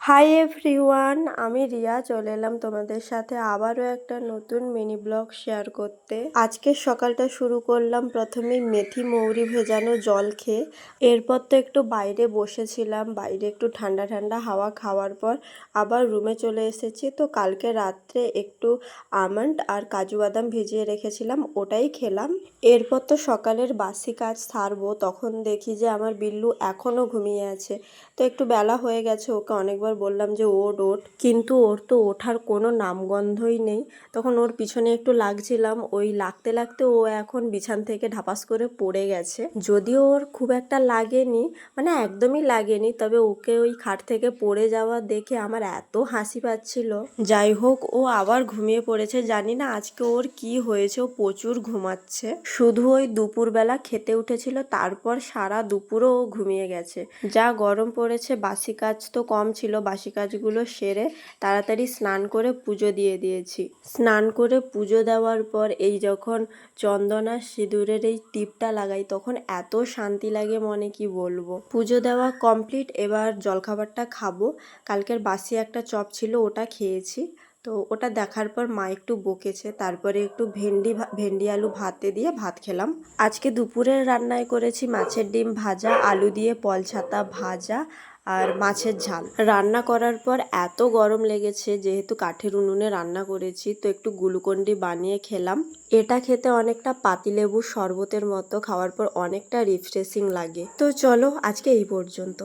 Hi everyone, আমি রিয়া চলে এলাম তোমাদের সাথে আবারও একটা নতুন মিনি ব্লগ শেয়ার করতে। আজকের সকালটা শুরু করলাম প্রথমেই মেথি মৌরি ভেজানো জল খেয়ে। এরপর তো একটু বাইরে বসেছিলাম, বাইরে একটু ঠান্ডা ঠান্ডা হাওয়া খাওয়ার পর আবার রুমে চলে এসেছি। তো কালকে রাত্রে একটু আমন্ড আর কাজু বাদাম ভিজিয়ে রেখেছিলাম, ওটাই খেলাম। এরপর তো সকালের বাসি কাজ সারবো, তখন দেখি যে আমার বিল্লু এখনও ঘুমিয়ে আছে। তো একটু বেলা হয়ে গেছে, ওকে অনেকবার বললাম যে ওঠ ওঠ, কিন্তু ওর তো ওঠার কোনো নামগন্ধই নেই। তখন ওর পিছনে একটু লাগছিলাম, ওই লাগতে লাগতে ও এখন বিছান থেকে ঢাপাস করে পড়ে গেছে। যদিও ওর খুব একটা লাগেনি, মানে একদমই লাগেনি, তবে ওকে ওই খাট থেকে পড়ে যাওয়া দেখে আমার এত হাসি পাচ্ছিল। যাই হোক, ও আবার ঘুমিয়ে পড়েছে। জানি না আজকে ওর কি হয়েছে, ও প্রচুর ঘুমাচ্ছে। শুধু ওই দুপুরবেলা খেতে উঠেছিল, তারপর সারা দুপুরও ও ঘুমিয়ে গেছে। যা গরম পড়েছে, বাসি কাজ তো কম ছিল, বাসি কাজগুলো সেরে তাড়াতাড়ি স্নান করে পুজো দিয়ে দিয়েছি। স্নান করে পুজো দেওয়ার পর এই যখন চন্দন আর সিঁদুরের এই টিপটা লাগাই, তখন এত শান্তি লাগে মনে, কি বলবো। পুজো দেওয়া কমপ্লিট, এবার জলখাবারটা খাবো। কালকের বাসি একটা চপ ছিল, ওটা খেয়েছি। তো ওটা দেখার পর মা একটু বকেছে, তারপরে একটু ভেন্ডি আলু ভাতে দিয়ে ভাত খেলাম। আজকে দুপুরের রান্নায় করেছি মাছের ডিম ভাজা, আলু দিয়ে পলছাতা ভাজা আর মাছের ঝাল। রান্না করার পর এত গরম লেগেছে, যেহেতু কাঠের উনুনে রান্না করেছি, তো একটু গ্লুকন্ডি বানিয়ে খেলাম। এটা খেতে অনেকটা পাতিলেবুর শরবতের মতো, খাওয়ার পর অনেকটা রিফ্রেশিং লাগে। তো চলো আজকে এই পর্যন্ত।